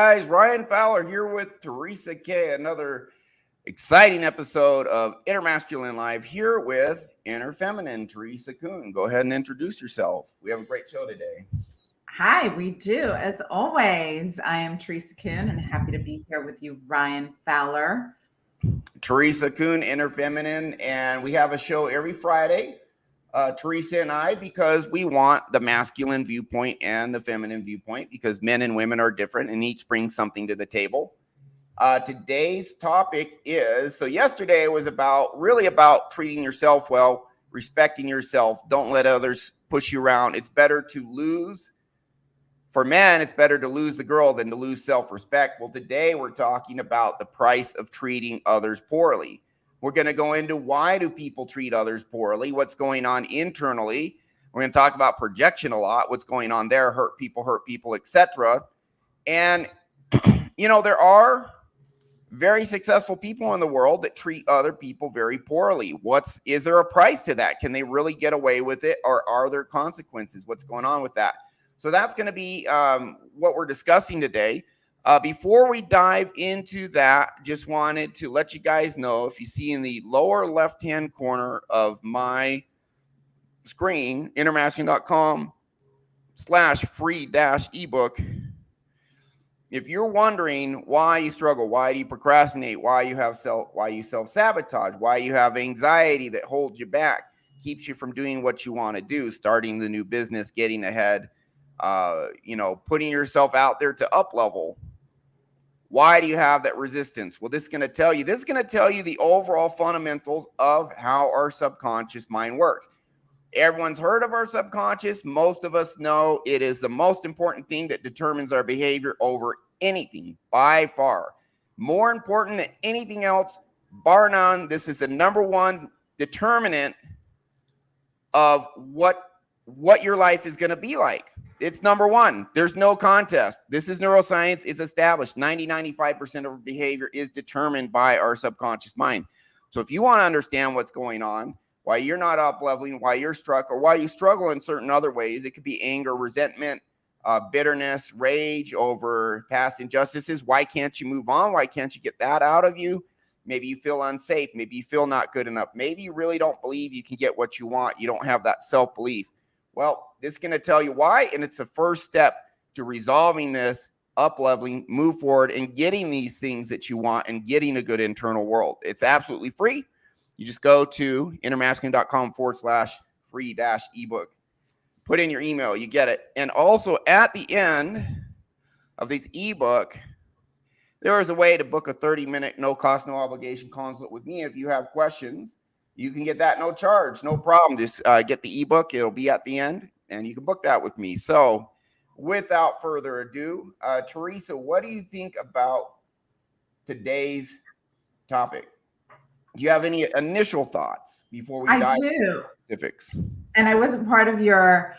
guys, Ryan Fowler here with Teresa K. Another exciting episode of Inner Masculine Live here with Inner Feminine, Teresa Kuhn. Go ahead and introduce yourself. We have a great show today. Hi, we do. As always, I am Teresa Kuhn and happy to be here with you, Ryan Fowler. Teresa Kuhn, Inner Feminine, and we have a show every Friday, Teresa and I, because we want the masculine viewpoint and the feminine viewpoint because men and women are different and each brings something to the table. Today's topic is, so yesterday was really about treating yourself well, respecting yourself. Don't let others push you around. It's better to lose. For men, it's better to lose the girl than to lose self-respect. Well, today we're talking about the price of treating others poorly. We're going to go into why do people treat others poorly, what's going on internally. We're going to talk about projection a lot, what's going on there, hurt people, etc. And, there are very successful people in the world that treat other people very poorly. Is there a price to that? Can they really get away with it, or are there consequences? What's going on with that? So that's going to be what we're discussing today. Before we dive into that, just wanted to let you guys know, if you see in the lower left-hand corner of my screen, innermasculine.com/free-ebook, if you're wondering why you struggle, why do you procrastinate, why you self-sabotage, why you have anxiety that holds you back, keeps you from doing what you want to do, starting the new business, getting ahead, putting yourself out there to up level. Why do you have that resistance? Well, this is going to tell you the overall fundamentals of how our subconscious mind works. Everyone's heard of our subconscious. Most of us know it is the most important thing that determines our behavior over anything by far. More important than anything else, bar none. This is the number one determinant of what your life is going to be like. It's number one. There's no contest. This is neuroscience. It's established. 95% of our behavior is determined by our subconscious mind. So if you want to understand what's going on, why you're not up leveling, why you're struck, or why you struggle in certain other ways, it could be anger, resentment, bitterness, rage over past injustices. Why can't you move on? Why can't you get that out of you? Maybe you feel unsafe. Maybe you feel not good enough. Maybe you really don't believe you can get what you want. You don't have that self-belief. Well, this is going to tell you why, and it's the first step to resolving this, up-leveling, move forward, and getting these things that you want and getting a good internal world. It's absolutely free. You just go to innermasculine.com/free-ebook. Put in your email. You get it. And also, at the end of this ebook, there is a way to book a 30-minute, no-cost, no-obligation consult with me if you have questions. You can get that no charge, no problem. Just get the ebook. It'll be at the end, and you can book that with me. So without further ado, Teresa, what do you think about today's topic? Do you have any initial thoughts before we dive into specifics? And I wasn't part of your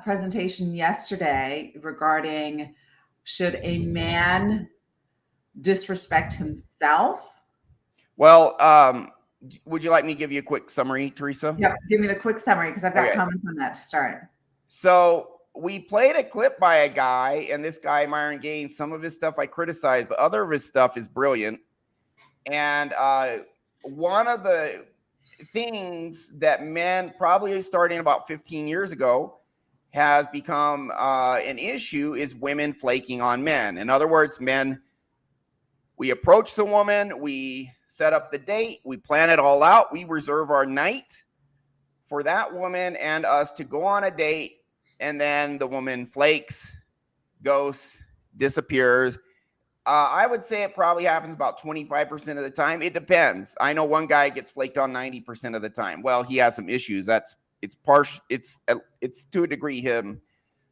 presentation yesterday regarding should a man disrespect himself? Well, would you like me to give you a quick summary, Teresa? Yeah, give me the quick summary because I've got comments on that to start. So we played a clip by a guy, and this guy, Myron Gaines, some of his stuff I criticize, but other of his stuff is brilliant. And one of the things that men, probably starting about 15 years ago, has become an issue is women flaking on men. In other words, men, we approach the woman, we set up the date, we plan it all out, we reserve our night for that woman and us to go on a date, and then the woman flakes, ghosts, disappears. I would say it probably happens about 25% of the time. It depends. I know one guy gets flaked on 90% of the time. Well, he has some issues. It's partial. It's to a degree him,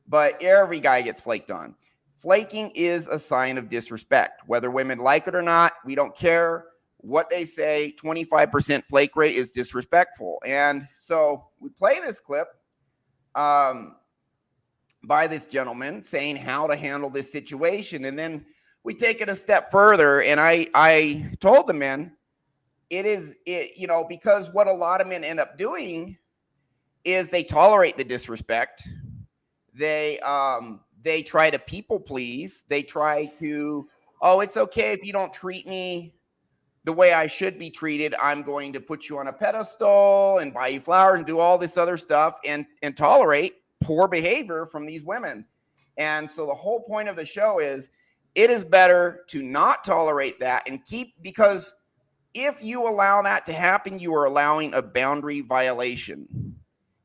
but every guy gets flaked on. Flaking is a sign of disrespect. Whether women like it or not, we don't care what they say. 25% flake rate is disrespectful. And so we play this clip by this gentleman saying how to handle this situation. And then we take it a step further, and I told the men, because what a lot of men end up doing is they tolerate the disrespect. They they try to people please. They try to, oh, it's okay if you don't treat me the way I should be treated. I'm going to put you on a pedestal and buy you flowers and do all this other stuff and tolerate poor behavior from these women. And so the whole point of the show is it is better to not tolerate that and keep, because if you allow that to happen, you are allowing a boundary violation.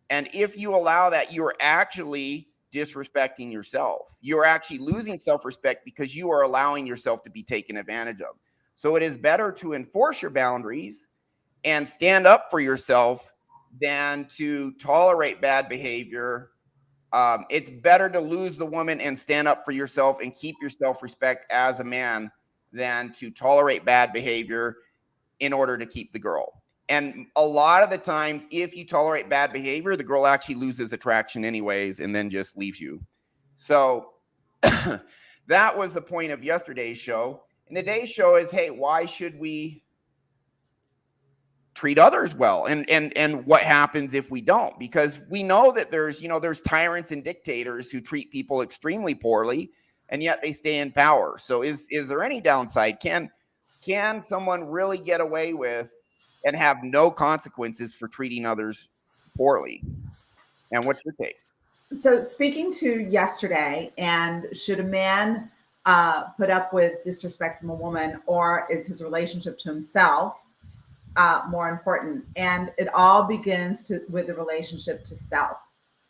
And if you allow that, you are actually disrespecting yourself. You're actually losing self-respect because you are allowing yourself to be taken advantage of. So it is better to enforce your boundaries and stand up for yourself than to tolerate bad behavior. It's better to lose the woman and stand up for yourself and keep your self-respect as a man than to tolerate bad behavior in order to keep the girl. And a lot of the times, if you tolerate bad behavior, the girl actually loses attraction anyways and then just leaves you. So that was the point of yesterday's show. And today's show is, hey, why should we treat others well? And what happens if we don't? Because we know that there's tyrants and dictators who treat people extremely poorly, and yet they stay in power. So is there any downside? Can someone really get away with and have no consequences for treating others poorly? And what's your take? So speaking to yesterday, and should a man put up with disrespect from a woman, or is his relationship to himself more important? And it all begins with the relationship to self.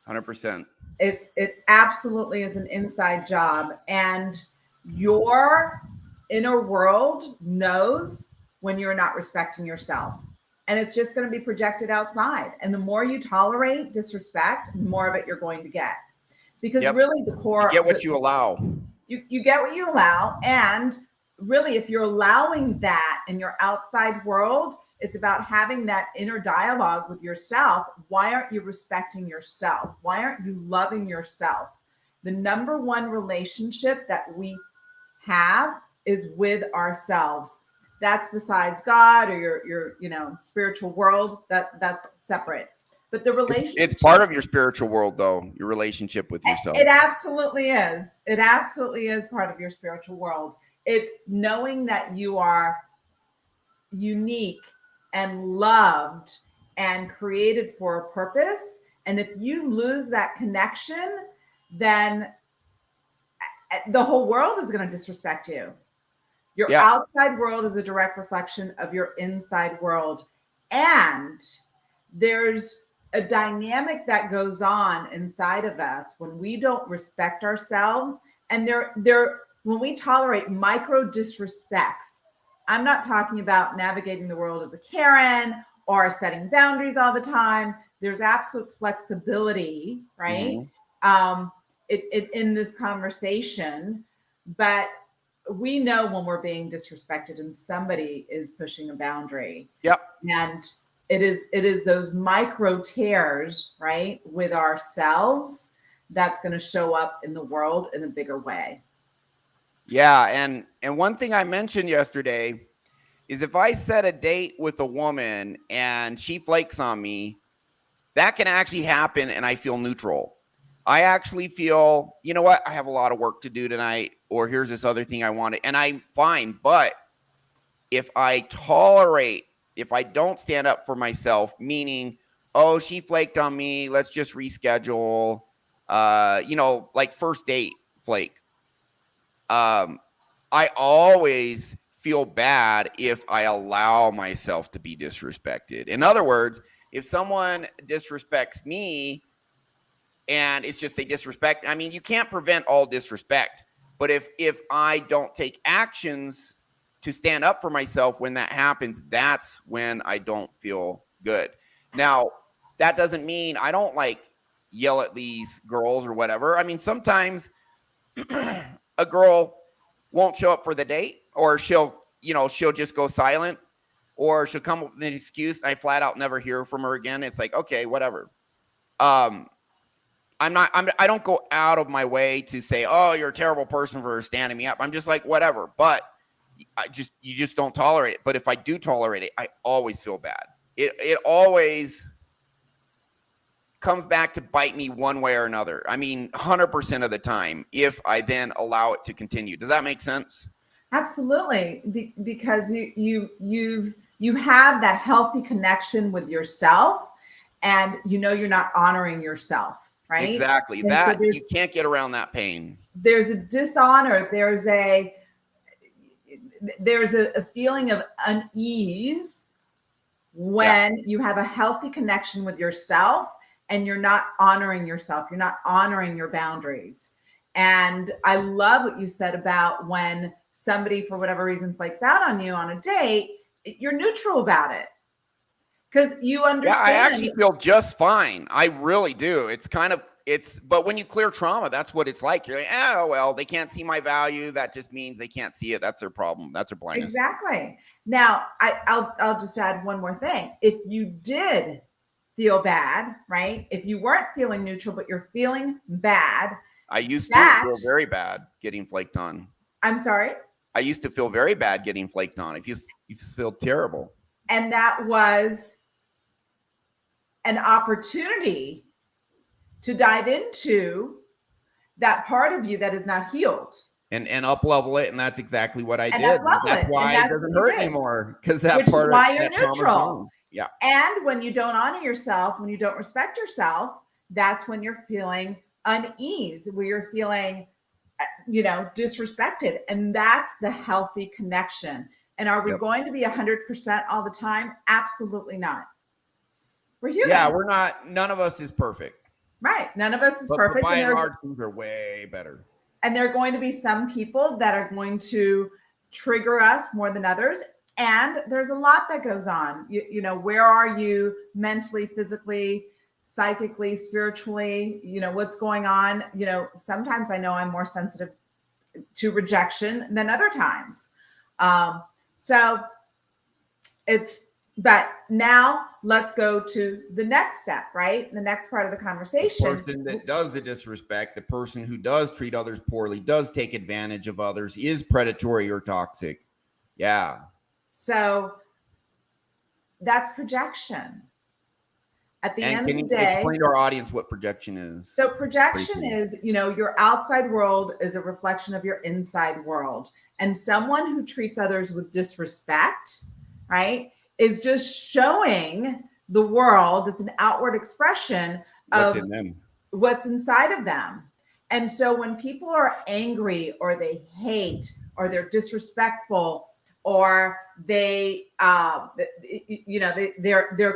100%. It absolutely is an inside job, and your inner world knows when you're not respecting yourself, and it's just going to be projected outside. And the more you tolerate disrespect, the more of it you're going to get, because really the core, you get what you allow. You get what you allow. And really, if you're allowing that in your outside world, it's about having that inner dialogue with yourself. Why aren't you respecting yourself? Why aren't you loving yourself? The number one relationship that we have is with ourselves. That's besides God or your spiritual world. That's separate. But the relationship, it's part of your spiritual world, though, your relationship with yourself. It absolutely is. It absolutely is part of your spiritual world. It's knowing that you are unique and loved and created for a purpose. And if you lose that connection, then the whole world is going to disrespect you. Your outside world is a direct reflection of your inside world. And there's a dynamic that goes on inside of us when we don't respect ourselves. And when we tolerate micro disrespects, I'm not talking about navigating the world as a Karen or setting boundaries all the time. There's absolute flexibility, right? In this conversation, but we know when we're being disrespected and somebody is pushing a boundary. Yep. And it is those micro tears, right, with ourselves that's going to show up in the world in a bigger way. Yeah, and one thing I mentioned yesterday is if I set a date with a woman and she flakes on me, that can actually happen and I feel neutral. I actually feel, you know what, I have a lot of work to do tonight, or here's this other thing I wanted, and I'm fine. But if I don't stand up for myself, meaning, oh, she flaked on me, let's just reschedule, like first date flake. I always feel bad if I allow myself to be disrespected. In other words, if someone disrespects me and it's just they disrespect, I mean, you can't prevent all disrespect, but if I don't take actions to stand up for myself when that happens, that's when I don't feel good. Now, that doesn't mean I don't like yell at these girls or whatever. I mean, sometimes a girl won't show up for the date, or she'll just go silent, or she'll come up with an excuse and I flat out never hear from her again. It's like, okay, whatever. I don't go out of my way to say, oh, you're a terrible person for standing me up. I'm just like, whatever. But you just don't tolerate it. But if I do tolerate it, I always feel bad. It always comes back to bite me one way or another. I mean, 100% of the time, if I then allow it to continue. Does that make sense? Absolutely, because you have that healthy connection with yourself, and you're not honoring yourself, right? Exactly. And so That you can't get around that pain. there's a dishonor. There's a feeling of unease when you have a healthy connection with yourself and you're not honoring yourself. You're not honoring your boundaries. And I love what you said about when somebody, for whatever reason, flakes out on you on a date, you're neutral about it because you understand. Yeah, I actually feel just fine. I really do. But when you clear trauma, that's what it's like. You're like, oh, well, they can't see my value. That just means they can't see it. That's their problem. That's their blindness. Exactly. Now, I'll just add one more thing. If you did feel bad, right? If you weren't feeling neutral, but you're feeling bad. I used to feel very bad getting flaked on. I'm sorry? I used to feel very bad getting flaked on. If you feel terrible. And that was an opportunity to dive into that part of you that is not healed. And up level it, and that's exactly what I did. That's why it doesn't hurt anymore. Because that Which part is why of you're neutral. Yeah. And when you don't honor yourself, when you don't respect yourself, that's when you're feeling unease, where you're feeling disrespected. And that's the healthy connection. And are we going to be 100% all the time? Absolutely not. We're human. Yeah, we're not. None of us is perfect. Right. None of us is perfect. By and large, things are way better. And there are going to be some people that are going to trigger us more than others. And there's a lot that goes on. Where are you mentally, physically, psychically, spiritually? What's going on? Sometimes I know I'm more sensitive to rejection than other times. But now let's go to the next step, right? The next part of the conversation. The person that does the disrespect, the person who does treat others poorly, does take advantage of others, is predatory or toxic. Yeah. So that's projection. At the end of the day, can you explain to our audience what projection is? So projection is, your outside world is a reflection of your inside world. And someone who treats others with disrespect, right, is just showing the world. It's an outward expression of what's inside of them. And so when people are angry or they hate or they're disrespectful or they're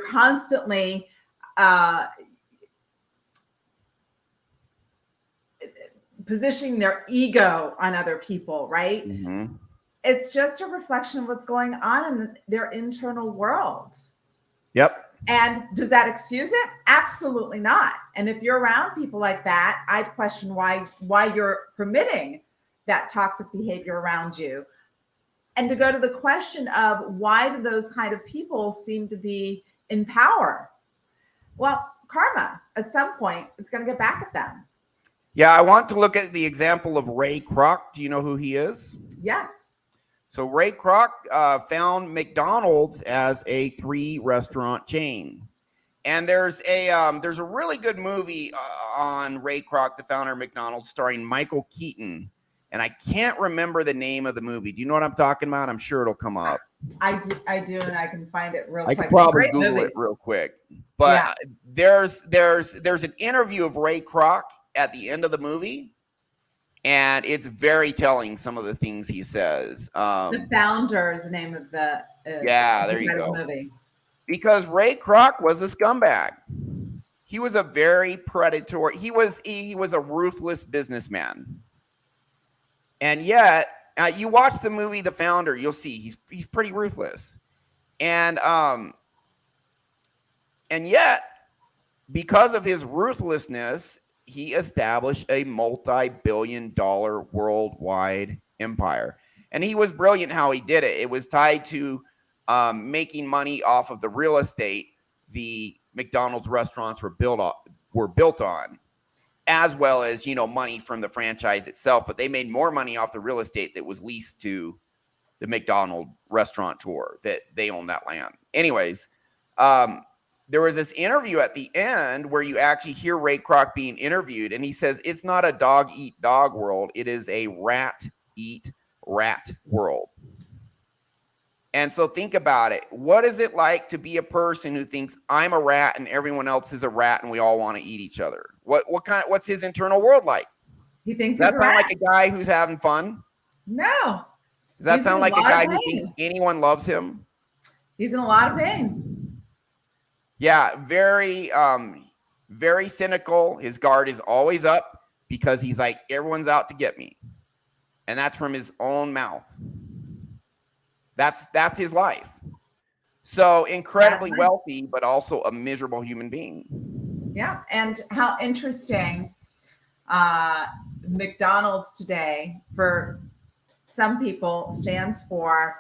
constantly positioning their ego on other people, right? Mm-hmm. It's just a reflection of what's going on in their internal world. Yep. And does that excuse it? Absolutely not. And if you're around people like that, I'd question why you're permitting that toxic behavior around you. And to go to the question of why do those kind of people seem to be in power? Well, karma, at some point, it's going to get back at them. Yeah, I want to look at the example of Ray Kroc. Do you know who he is? Yes. So Ray Kroc found McDonald's as a 3-restaurant chain. And there's a really good movie on Ray Kroc, the founder of McDonald's, starring Michael Keaton. And I can't remember the name of the movie. Do you know what I'm talking about? I'm sure it'll come up. I do, and I can find it real quick. I could probably Google it real quick. But there's an interview of Ray Kroc at the end of the movie, and it's very telling, some of the things he says. The Founder is the name of the there you go. Movie. Because Ray Kroc was a scumbag. He was a very predatory. He was a ruthless businessman. And yet, you watch the movie The Founder, you'll see he's pretty ruthless. And yet, because of his ruthlessness, he established a multi-billion-dollar worldwide empire. And he was brilliant how he did it. It was tied to making money off of the real estate the McDonald's restaurants were built on, as well as, money from the franchise itself. But they made more money off the real estate that was leased to the McDonald's restaurateur, that they own that land. Anyways, there was this interview at the end where you actually hear Ray Kroc being interviewed, and he says it's not a dog eat dog world. It is a rat eat rat world. And so think about it. What is it like to be a person who thinks I'm a rat and everyone else is a rat and we all want to eat each other? What's his internal world like? He thinks Does he's that a sound rat. like a guy who's having fun? No. Does that He's sound in like a lot of guy who pain. thinks anyone loves him? He's in a lot of pain. Yeah, very cynical. His guard is always up because he's like, everyone's out to get me. And that's from his own mouth. That's his life. So incredibly Sadly. wealthy, but also a miserable human being. Yeah. And how interesting, McDonald's today, for some people, stands for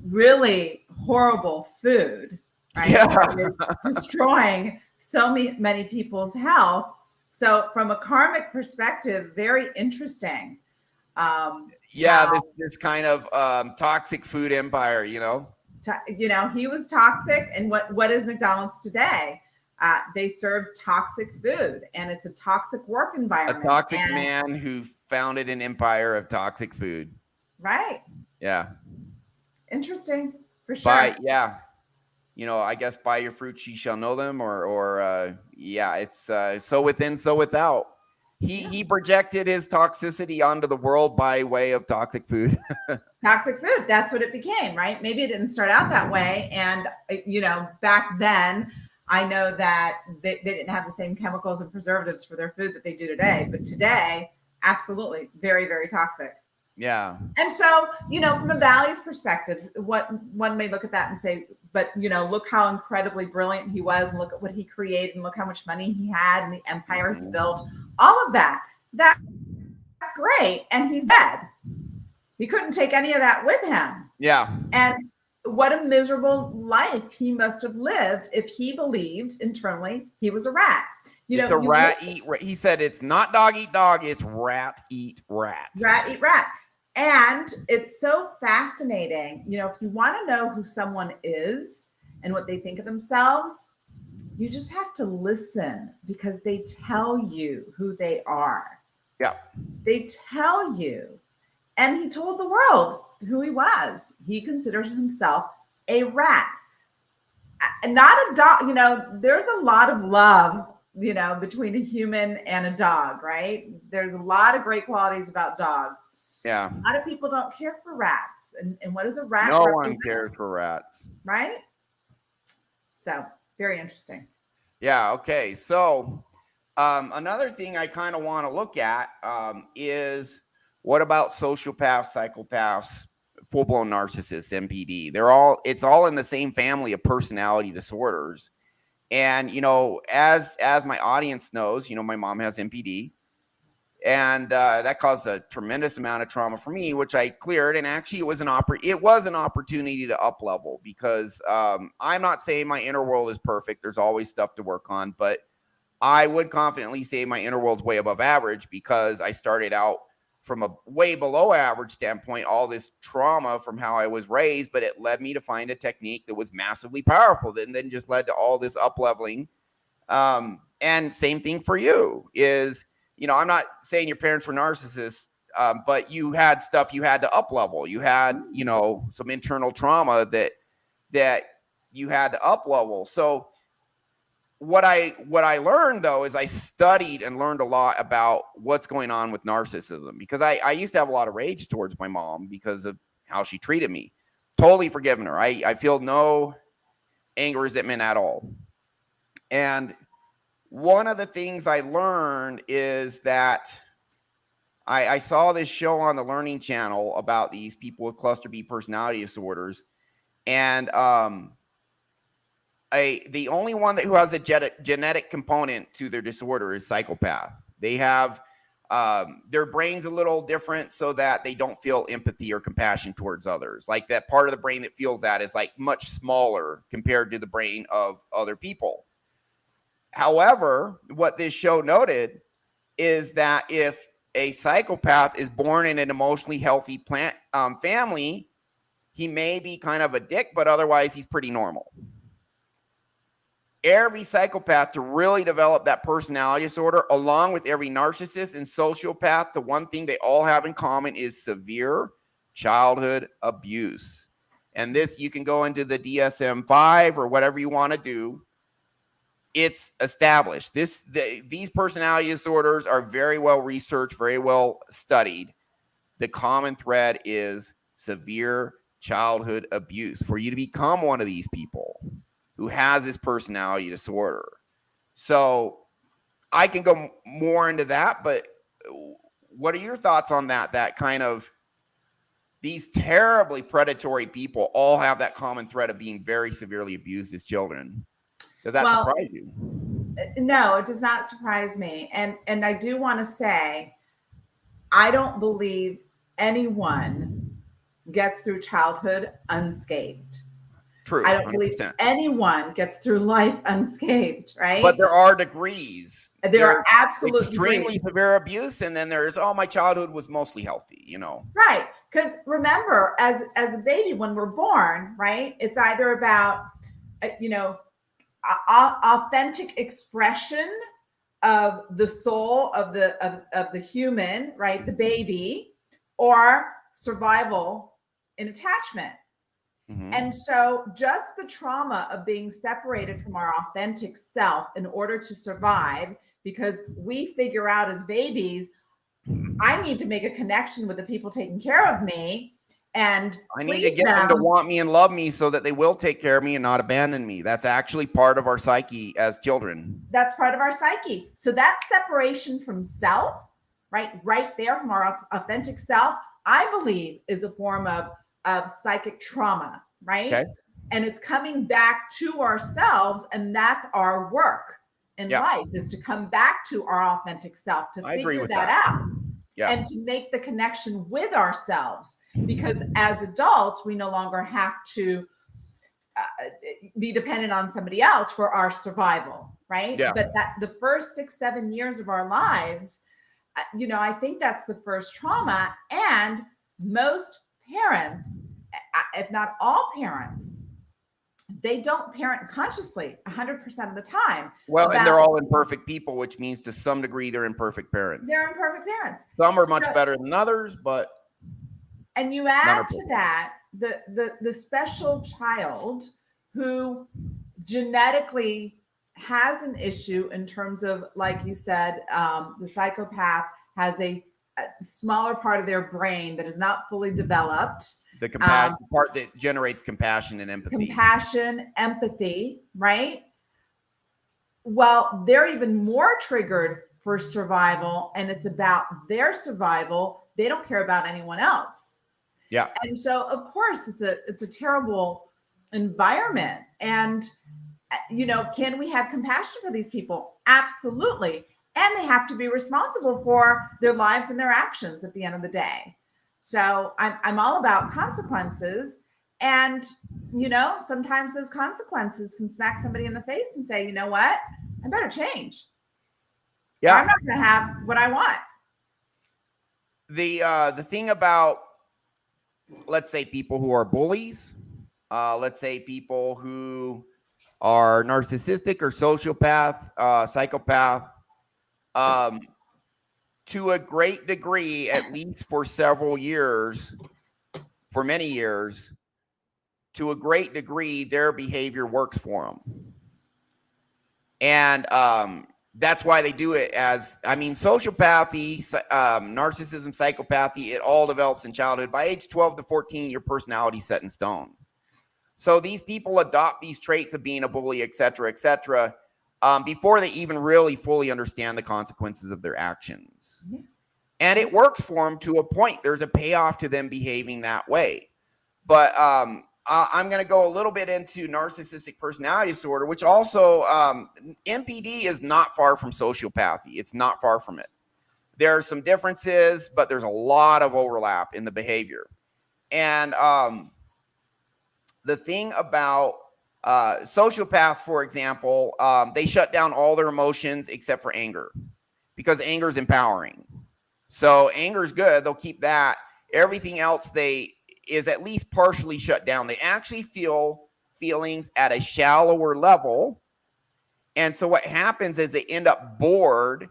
really horrible food, right? Yeah. It's destroying so many people's health. So from a karmic perspective, very interesting. Yeah, this kind of toxic food empire, he was toxic. And what is McDonald's today? They serve toxic food, and it's a toxic work environment. A toxic man who founded an empire of toxic food. Right. Yeah. Interesting, for sure. I guess by your fruits ye shall know them, or it's so within, so without. He projected his toxicity onto the world by way of toxic food. Toxic food. That's what it became, right? Maybe it didn't start out that way. And, back then, I know that they didn't have the same chemicals and preservatives for their food that they do today. But today, absolutely, very, very toxic. Yeah. And so, from a values perspective, what one may look at that and say, but, look how incredibly brilliant he was, and look at what he created, and look how much money he had, and the empire he built, all of that. That's great. And he's dead. He couldn't take any of that with him. Yeah. And what a miserable life he must have lived if he believed internally he was a rat. It's a rat eat rat. He said it's not dog eat dog, it's rat eat rat. Rat eat rat. And it's so fascinating. If you want to know who someone is and what they think of themselves, you just have to listen, because they tell you who they are. Yeah. They tell you. And he told the world who he was. He considers himself a rat. Not a dog. There's a lot of love, between a human and a dog, right? There's a lot of great qualities about dogs. Yeah. A lot of people don't care for rats. And what is a rat? No one cares for rats. Right? So, very interesting. Yeah. Okay. So, another thing I kind of want to look at is, what about sociopaths, psychopaths, full-blown narcissists, MPD? It's all in the same family of personality disorders. And, as my audience knows, my mom has MPD. And that caused a tremendous amount of trauma for me, which I cleared. And actually, it was an opportunity to up level, because I'm not saying my inner world is perfect. There's always stuff to work on. But I would confidently say my inner world's way above average, because I started out from a way below average standpoint, all this trauma from how I was raised, but it led me to find a technique that was massively powerful, that then just led to all this up leveling. And same thing for you is, I'm not saying your parents were narcissists, but you had stuff you had to up level. You had, some internal trauma that you had to up level. So what I learned, though, is I studied and learned a lot about what's going on with narcissism, because I used to have a lot of rage towards my mom because of how she treated me. Totally forgiven her. I feel no anger, resentment at all. And one of the things I learned is that I saw this show on the Learning Channel about these people with cluster B personality disorders, and the only one who has a genetic component to their disorder is psychopath. They have their brain's a little different, so that they don't feel empathy or compassion towards others. Like, that part of the brain that feels that is like much smaller compared to the brain of other people. However, what this show noted is that if a psychopath is born in an emotionally healthy family, he may be kind of a dick, but otherwise he's pretty normal. every psychopath to really develop that personality disorder, along with every narcissist and sociopath, the one thing they all have in common is severe childhood abuse. And this, you can go into the DSM-5 or whatever you want to do. It's established. These personality disorders are very well researched, very well studied. The common thread is severe childhood abuse. For you to become one of these people who has this personality disorder. So I can go more into that, but what are your thoughts on that? That kind of, these terribly predatory people all have that common thread of being very severely abused as children. Does that surprise you? No, it does not surprise me. And I do want to say, I don't believe anyone gets through childhood unscathed. True. I don't 100%. Believe anyone gets through life unscathed, right? But there are degrees. There are absolute extremely degrees. Severe abuse, and then there's, oh, my childhood was mostly healthy, you know. Right. Because remember, as a baby, when we're born, right, it's either about, authentic expression of the soul of the human, right, the baby, or survival in attachment. Mm-hmm. And so just the trauma of being separated from our authentic self in order to survive, because we figure out as babies, I need to make a connection with the people taking care of me, and I need to get them to want me and love me so that they will take care of me and not abandon me. That's actually part of our psyche as children. That's part of our psyche. So that separation from self, right there from our authentic self, I believe is a form of psychic trauma, right? Okay. And it's coming back to ourselves, and that's our work in life, is to come back to our authentic self, to figure that out. Yeah. And to make the connection with ourselves, because as adults, we no longer have to be dependent on somebody else for our survival, right? Yeah. But that the first 6-7 years of our lives, I think that's the first trauma. And most parents, if not all parents, they don't parent consciously 100% of the time. Well, and they're all imperfect people, which means to some degree they're imperfect parents. They're imperfect parents. Some are much better than others, but. And you add to that the special child who genetically has an issue in terms of, like you said, the psychopath has a smaller part of their brain that is not fully developed. The compassion part that generates compassion and empathy. Compassion, empathy, right? Well, they're even more triggered for survival, and it's about their survival. They don't care about anyone else. Yeah. And so, of course, it's a terrible environment. And, can we have compassion for these people? Absolutely. And they have to be responsible for their lives and their actions at the end of the day. So I'm all about consequences. And, sometimes those consequences can smack somebody in the face and say, you know what? I better change. Yeah. I'm not going to have what I want. The thing about, let's say, people who are bullies, let's say people who are narcissistic or sociopath, psychopath, to a great degree, at least for several years, for many years, to a great degree, their behavior works for them. And that's why they do it sociopathy, narcissism, psychopathy, it all develops in childhood. By age 12 to 14, your personality is set in stone. So these people adopt these traits of being a bully, et cetera, before they even really fully understand the consequences of their actions. Yeah. And it works for them to a point. There's a payoff to them behaving that way. But I'm going to go a little bit into narcissistic personality disorder, which also NPD is not far from sociopathy. It's not far from it. There are some differences, but there's a lot of overlap in the behavior. And the thing about sociopaths, for example, they shut down all their emotions except for anger, because anger is empowering. So anger is good. They'll keep that. Everything else is at least partially shut down. They actually feel feelings at a shallower level And so what happens is they end up bored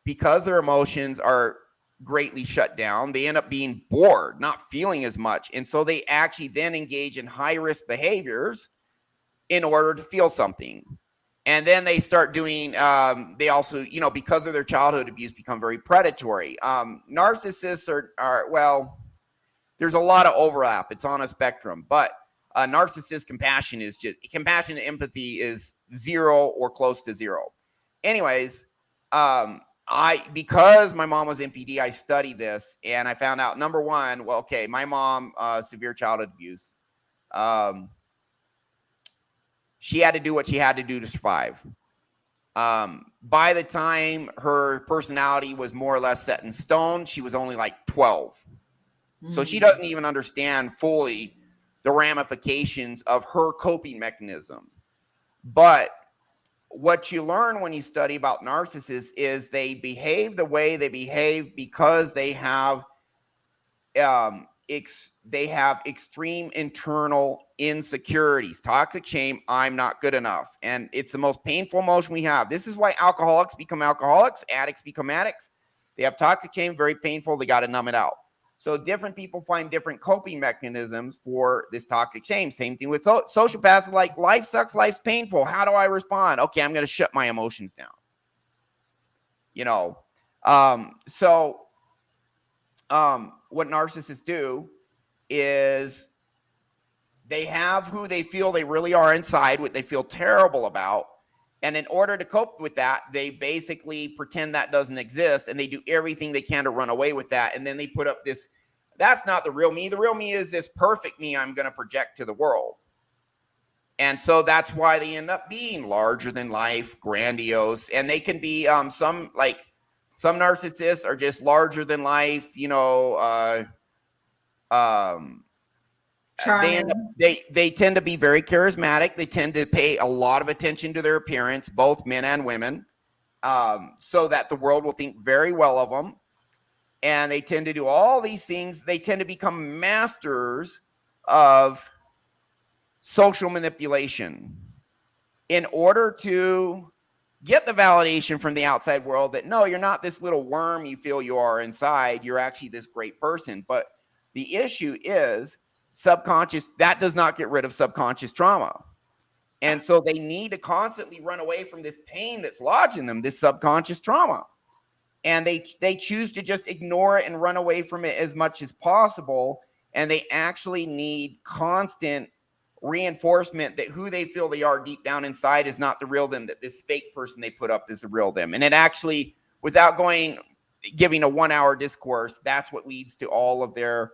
because their emotions are greatly shut down. They end up being bored, not feeling as much. And so they actually then engage in high risk behaviors in order to feel something. And then they start doing, they also, because of their childhood abuse, become very predatory. Narcissists well, there's a lot of overlap. It's on a spectrum, but narcissist compassion and empathy is 0 or close to 0. Anyways, because my mom was MPD, I studied this and I found out, number one, well, okay, my mom, severe childhood abuse. She had to do what she had to do to survive. By the time her personality was more or less set in stone, she was only like 12. So she doesn't even understand fully the ramifications of her coping mechanism. But what you learn when you study about narcissists is they behave the way they behave because they have extreme internal insecurities, toxic shame. I'm not good enough. And it's the most painful emotion we have. This is why alcoholics become alcoholics, addicts become addicts. They have toxic shame, very painful. They got to numb it out. So different people find different coping mechanisms for this toxic shame. Same thing with sociopaths, like life sucks, life's painful. How do I respond? Okay, I'm going to shut my emotions down. What narcissists do is they have who they feel they really are inside, what they feel terrible about. And in order to cope with that, they basically pretend that doesn't exist, and they do everything they can to run away with that. And then they put up this, that's not the real me. The real me is this perfect me I'm going to project to the world. And so that's why they end up being larger than life, grandiose. And they can be some narcissists are just larger than life, they tend to be very charismatic. They tend to pay a lot of attention to their appearance, both men and women, so that the world will think very well of them. And they tend to do all these things. They tend to become masters of social manipulation in order to get the validation from the outside world that, no, you're not this little worm you feel you are inside. You're actually this great person. But the issue is subconscious. That does not get rid of subconscious trauma. And so they need to constantly run away from this pain that's lodged in them, this subconscious trauma. And they choose to just ignore it and run away from it as much as possible. And they actually need constant reinforcement that who they feel they are deep down inside is not the real them, that this fake person they put up is the real them. And it actually, without giving a 1-hour discourse, that's what leads to all of their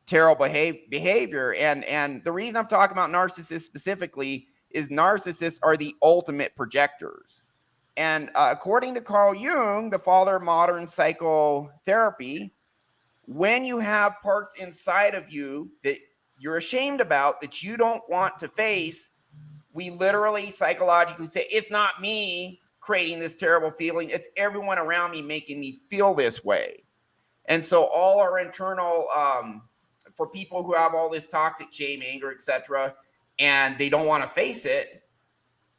terrible behavior. And the reason I'm talking about narcissists specifically is narcissists are the ultimate projectors. And according to Carl Jung, the father of modern psychotherapy, when you have parts inside of you that you're ashamed about, that you don't want to face, we literally psychologically say, it's not me creating this terrible feeling. It's everyone around me making me feel this way. And so all our internal, for people who have all this toxic shame, anger, etc., and they don't want to face it,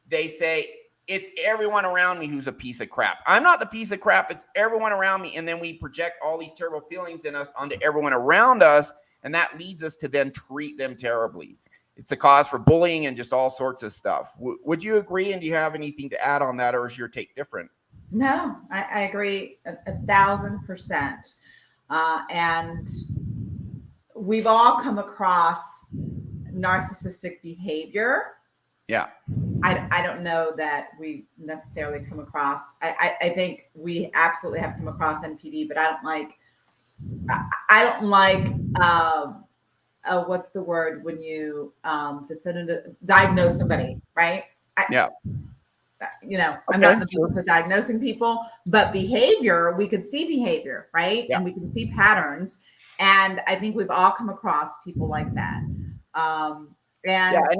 they say, it's everyone around me who's a piece of crap. I'm not the piece of crap. It's everyone around me. And then we project all these terrible feelings in us onto everyone around us. And that leads us to then treat them terribly. It's a cause for bullying and just all sorts of stuff. Would you agree? And do you have anything to add on that, or is your take different? No, I agree 1,000%. And we've all come across narcissistic behavior. Yeah. I don't know that we necessarily come across, I think we absolutely have come across NPD, but I don't like what's the word when you diagnose somebody, right? Yeah. I'm not in the business of diagnosing people, but behavior, we could see behavior, right? Yeah. And we can see patterns. And I think we've all come across people like that. And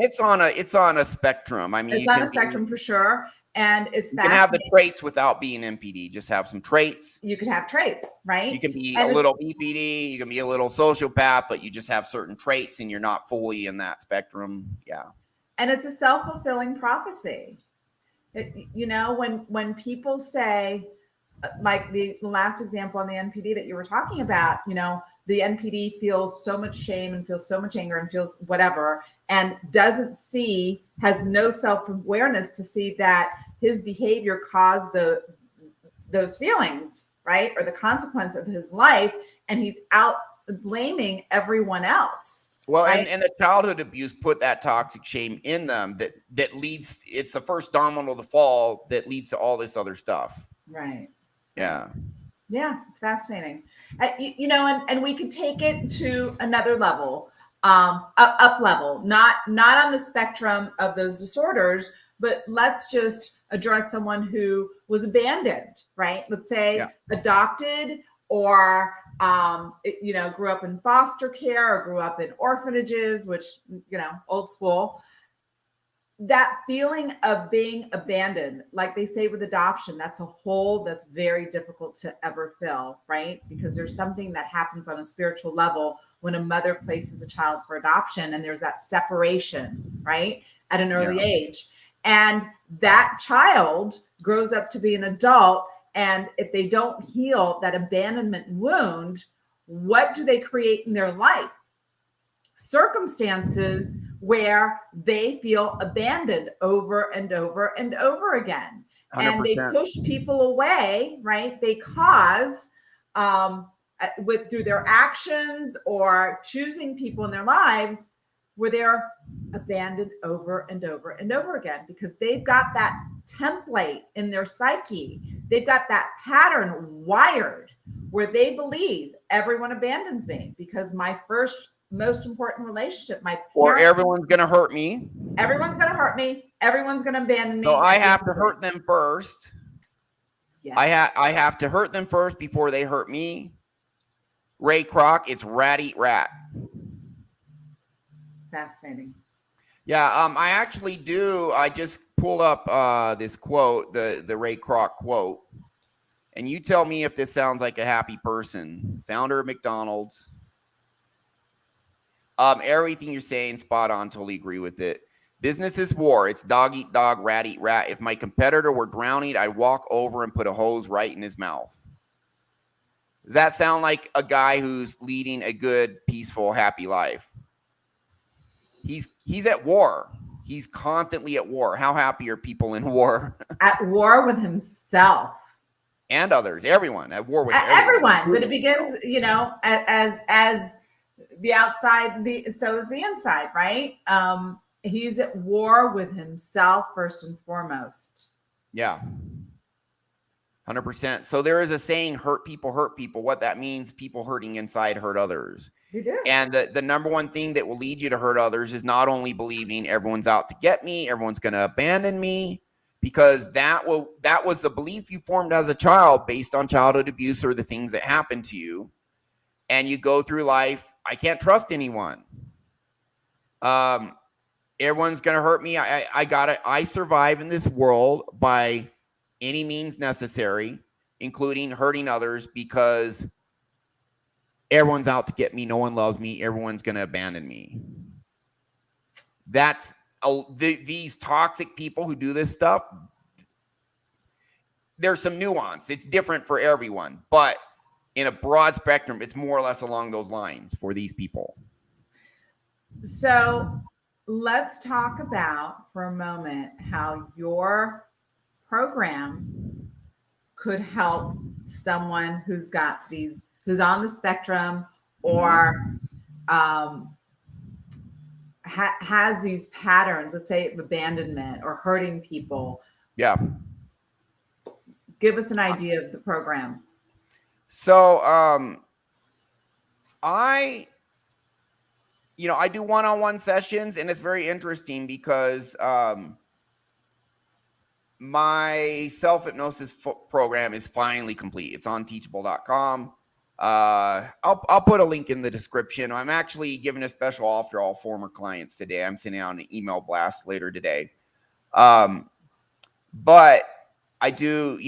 it's on a spectrum. I mean, it's on a spectrum for sure. And it's you can have the traits without being MPD. Just have some traits. You could have traits, right? You can be a little BPD. You can be a little sociopath, but you just have certain traits, and you're not fully in that spectrum. Yeah. And it's a self-fulfilling prophecy. When people say, like the last example on the NPD that you were talking about, the NPD feels so much shame and feels so much anger and feels whatever, and has no self-awareness to see that his behavior caused those feelings, right? Or the consequence of his life. And he's out blaming everyone else. Well, right? and the childhood abuse put that toxic shame in them that leads, it's the first domino to fall that leads to all this other stuff. Right. Yeah. Yeah, it's fascinating. And we could take it to another level, up level, not on the spectrum of those disorders, but let's just address someone who was abandoned, right? Let's say adopted, or grew up in foster care, or grew up in orphanages, which, old school. That feeling of being abandoned, like they say with adoption, that's a hole that's very difficult to ever fill, right? Because there's something that happens on a spiritual level when a mother places a child for adoption, and there's that separation, right, at an early age. And that child grows up to be an adult, and if they don't heal that abandonment wound, what do they create in their life? Circumstances where they feel abandoned over and over and over again. 100%. And they push people away, right? They cause through their actions or choosing people in their lives where they're abandoned over and over and over again, because they've got that template in their psyche. They've got that pattern wired where they believe everyone abandons me because my first most important relationship, or everyone's going to hurt me. Everyone's going to hurt me. Everyone's going to abandon me. So I have to hurt them first. Yes. I have to hurt them first before they hurt me. Ray Kroc, it's rat eat rat. Fascinating. Yeah, I actually do. I just pulled up this quote, the Ray Kroc quote. And you tell me if this sounds like a happy person. Founder of McDonald's. Everything you're saying, spot on. Totally agree with it. Business is war. It's dog eat dog, rat eat rat. If my competitor were drowning, I'd walk over and put a hose right in his mouth. Does that sound like a guy who's leading a good, peaceful, happy life? He's at war. He's constantly at war. How happy are people in war? At war with himself. And others. Everyone. At war with everyone. But it begins, as the outside, so is the inside, right? He's at war with himself first and foremost. Yeah. 100%. So there is a saying, hurt people hurt people. What that means, people hurting inside hurt others. They do. And the number one thing that will lead you to hurt others is not only believing everyone's out to get me, everyone's going to abandon me, because that was the belief you formed as a child based on childhood abuse or the things that happened to you. And you go through life, I can't trust anyone. Everyone's going to hurt me. I got it. I survive in this world by any means necessary, including hurting others, because everyone's out to get me. No one loves me. Everyone's going to abandon me. That's these toxic people who do this stuff. There's some nuance. It's different for everyone, but in a broad spectrum, it's more or less along those lines for these people. So let's talk about for a moment how your program could help someone who's on the spectrum or has these patterns, let's say of abandonment or hurting people. Yeah. Give us an idea of the program. So, I do one-on-one sessions, and it's very interesting because, my self-hypnosis program is finally complete. It's on teachable.com. I'll put a link in the description. I'm actually giving a special offer to all former clients today. I'm sending out an email blast later today. But I do,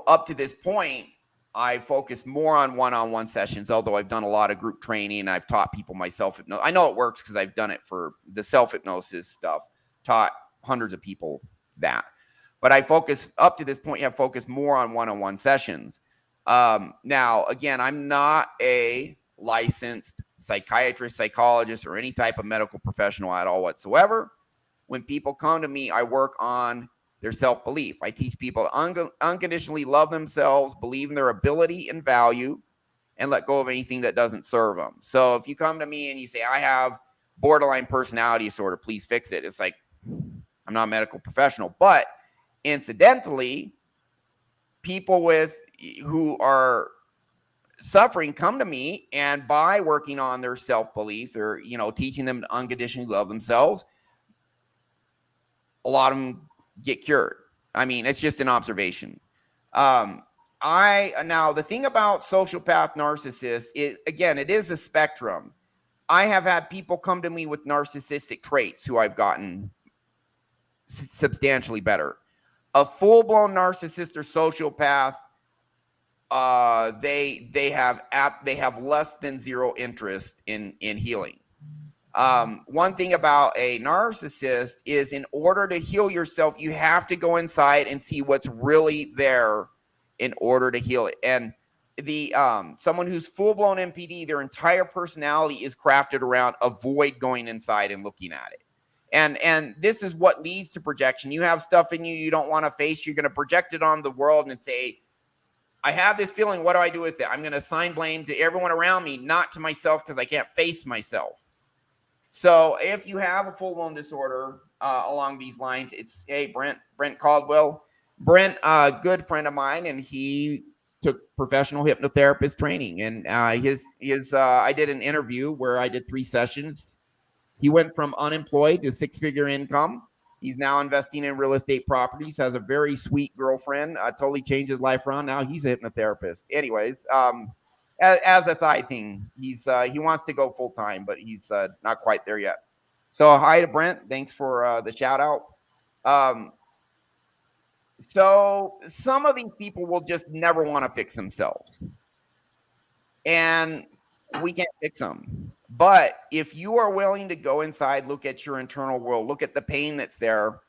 up to this point, I focus more on one-on-one sessions, although I've done a lot of group training and I've taught people my self-hypnosis. I know it works because I've done it for the self-hypnosis stuff, taught hundreds of people that. But I focus up to this point, have focused more on one-on-one sessions. Now, again, I'm not a licensed psychiatrist, psychologist, or any type of medical professional at all whatsoever. When people come to me, I work on their self-belief. I teach people to unconditionally love themselves, believe in their ability and value, and let go of anything that doesn't serve them. So if you come to me and you say, I have borderline personality disorder, please fix it. It's like, I'm not a medical professional. But incidentally, people who are suffering come to me, and by working on their self-belief, or, teaching them to unconditionally love themselves, a lot of them get cured. I mean, it's just an observation. Now the thing about sociopath narcissist is, again, it is a spectrum. I have had people come to me with narcissistic traits who I've gotten substantially better. A full-blown narcissist or sociopath, they have less than zero interest in healing. One thing about a narcissist is, in order to heal yourself, you have to go inside and see what's really there in order to heal it. And someone who's full-blown NPD, their entire personality is crafted around avoid going inside and looking at it. And this is what leads to projection. You have stuff in you don't want to face. You're going to project it on the world and say, I have this feeling. What do I do with it? I'm going to assign blame to everyone around me, not to myself, because I can't face myself. So if you have a full-blown disorder along these lines, it's, hey, Brent Caldwell. Brent, a good friend of mine, and he took professional hypnotherapist training. And I did an interview where I did 3 sessions. He went from unemployed to 6-figure income. He's now investing in real estate properties, has a very sweet girlfriend, totally changed his life around. Now he's a hypnotherapist. Anyways, as a side thing, he wants to go full time, but he's not quite there yet. So hi to Brent. Thanks for the shout out. So some of these people will just never want to fix themselves, and we can't fix them. But if you are willing to go inside, look at your internal world, look at the pain that's there,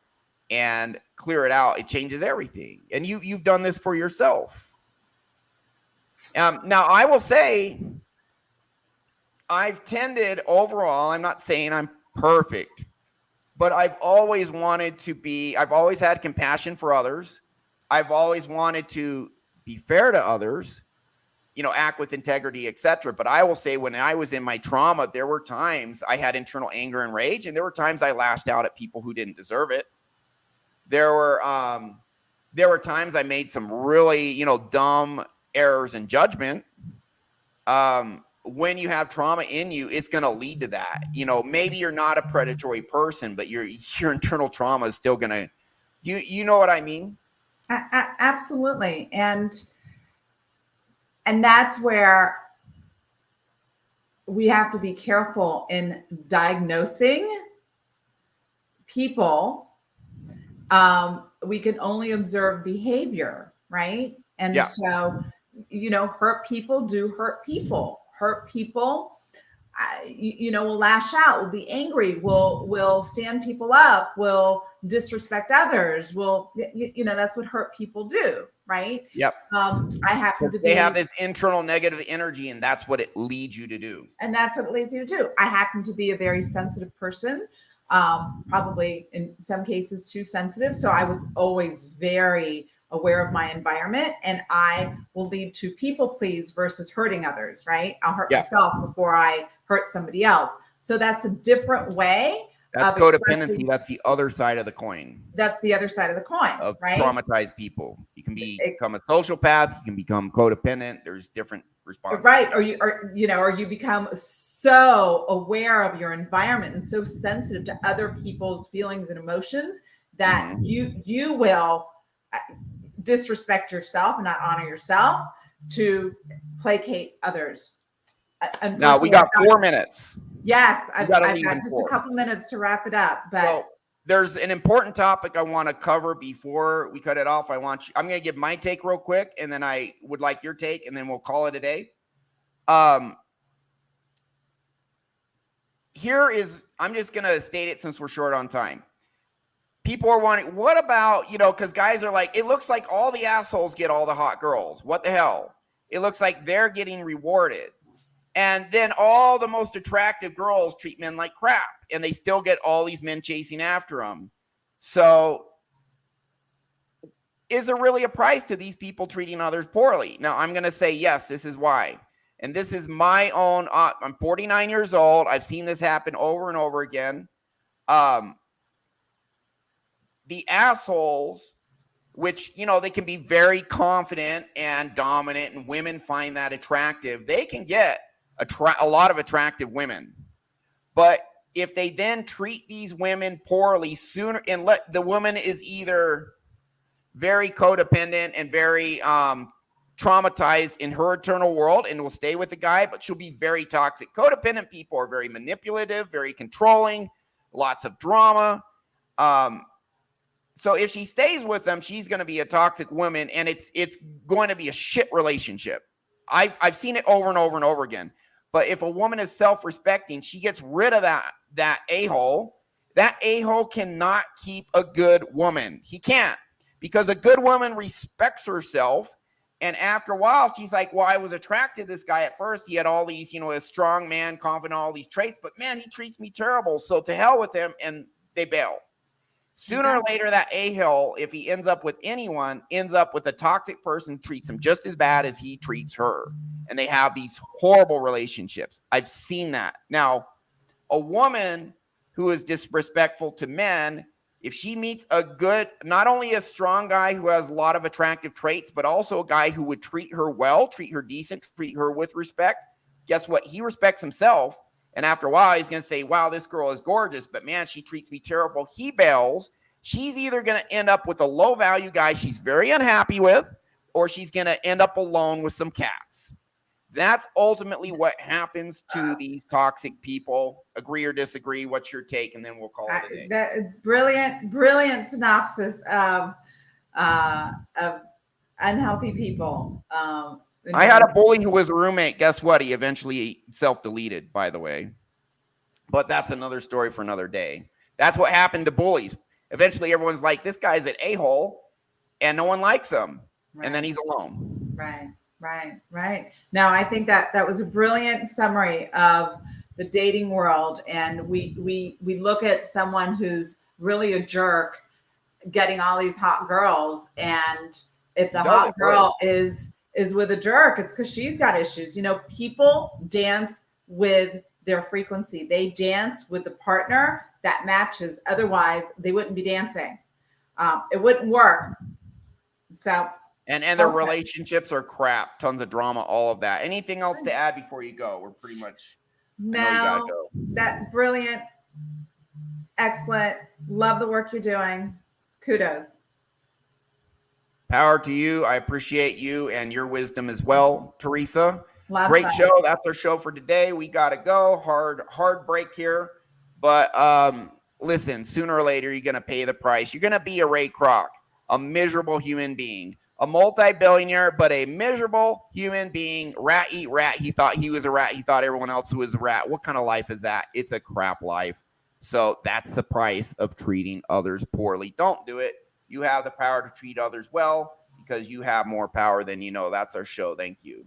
and clear it out, it changes everything. And you've done this for yourself. Now, I will say, I've tended overall, I'm not saying I'm perfect, but I've always had compassion for others. I've always wanted to be fair to others, act with integrity, etc. But I will say, when I was in my trauma, there were times I had internal anger and rage, and there were times I lashed out at people who didn't deserve it. There were times I made some really, dumb errors in judgment. When you have trauma in you, it's going to lead to that. Maybe you're not a predatory person, but your internal trauma is still going to, you know what I mean? Absolutely. And that's where we have to be careful in diagnosing people. We can only observe behavior, right? And so, hurt people do hurt people. Hurt people, will lash out, will be angry, will stand people up, will disrespect others, that's what hurt people do, right? Yep. They have this internal negative energy, and that's what it leads you to do. And that's what it leads you to do. I happen to be a very sensitive person, probably in some cases too sensitive. So I was always very aware of my environment, and I will lead to people please versus hurting others, right? I'll hurt myself before I hurt somebody else. So that's a different way. That's codependency. That's the other side of the coin. That's the other side of the coin, of right? Traumatized people. You can become a sociopath. You can become codependent. There's different responses. Right. Or you become so aware of your environment and so sensitive to other people's feelings and emotions that you will disrespect yourself and not honor yourself to placate others. Now we got 4 minutes. Yes, I've got just a couple minutes to wrap it up. But so there's an important topic I want to cover before we cut it off. I'm going to give my take real quick, and then I would like your take, and then we'll call it a day. I'm just going to state it since we're short on time. people are wanting, what about, because guys are like, it looks like all the assholes get all the hot girls. What the hell? It looks like they're getting rewarded. And then all the most attractive girls treat men like crap, and they still get all these men chasing after them. So is there really a price to these people treating others poorly? Now, I'm going to say yes, this is why. And this is my own, I'm 49 years old. I've seen this happen over and over again. The assholes, which, they can be very confident and dominant, and women find that attractive. They can get a lot of attractive women. But if they then treat these women poorly sooner, and the woman is either very codependent and very traumatized in her eternal world and will stay with the guy, but she'll be very toxic. Codependent people are very manipulative, very controlling, lots of drama. So if she stays with them, she's going to be a toxic woman, and it's going to be a shit relationship. I've seen it over and over and over again. But if a woman is self-respecting, she gets rid of that a-hole. That a-hole cannot keep a good woman. He can't, because a good woman respects herself. And after a while, she's like, well, I was attracted to this guy at first. He had all these, a strong man, confident, all these traits. But man, he treats me terrible. So to hell with him, and they bail. Sooner or later, that a-hole, if he ends up with anyone, ends up with a toxic person, treats him just as bad as he treats her. And they have these horrible relationships. I've seen that. Now, a woman who is disrespectful to men, if she meets not only a strong guy who has a lot of attractive traits, but also a guy who would treat her well, treat her decent, treat her with respect, guess what? He respects himself. And after a while, he's going to say, wow, this girl is gorgeous, but man, she treats me terrible. He bails. She's either going to end up with a low-value guy she's very unhappy with, or she's going to end up alone with some cats. That's ultimately what happens to these toxic people. Agree or disagree? What's your take? And then we'll call it a day. That brilliant synopsis of unhealthy people. I had a bully who was a roommate. Guess what? He eventually self-deleted, by the way. But that's another story for another day. That's what happened to bullies. Eventually, everyone's like, this guy's an a-hole, and no one likes him. Right. And then he's alone. Right. Now, I think that was a brilliant summary of the dating world. And we look at someone who's really a jerk getting all these hot girls. And if the hot girl is with a jerk, it's because she's got issues. People dance with their frequency. They dance with the partner that matches. Otherwise, they wouldn't be dancing. It wouldn't work. So, and their relationships are crap. Tons of drama, all of that. Anything else to add before you go? We're pretty much. No, you gotta go. That brilliant, excellent. Love the work you're doing. Kudos. Power to you. I appreciate you and your wisdom as well, Teresa. Great show. That's our show for today. We got to go. Hard break here. But listen, sooner or later, you're going to pay the price. You're going to be a Ray Kroc, a miserable human being, a multi-billionaire, but a miserable human being. Rat eat rat. He thought he was a rat. He thought everyone else was a rat. What kind of life is that? It's a crap life. So that's the price of treating others poorly. Don't do it. You have the power to treat others well because you have more power than you know. That's our show. Thank you.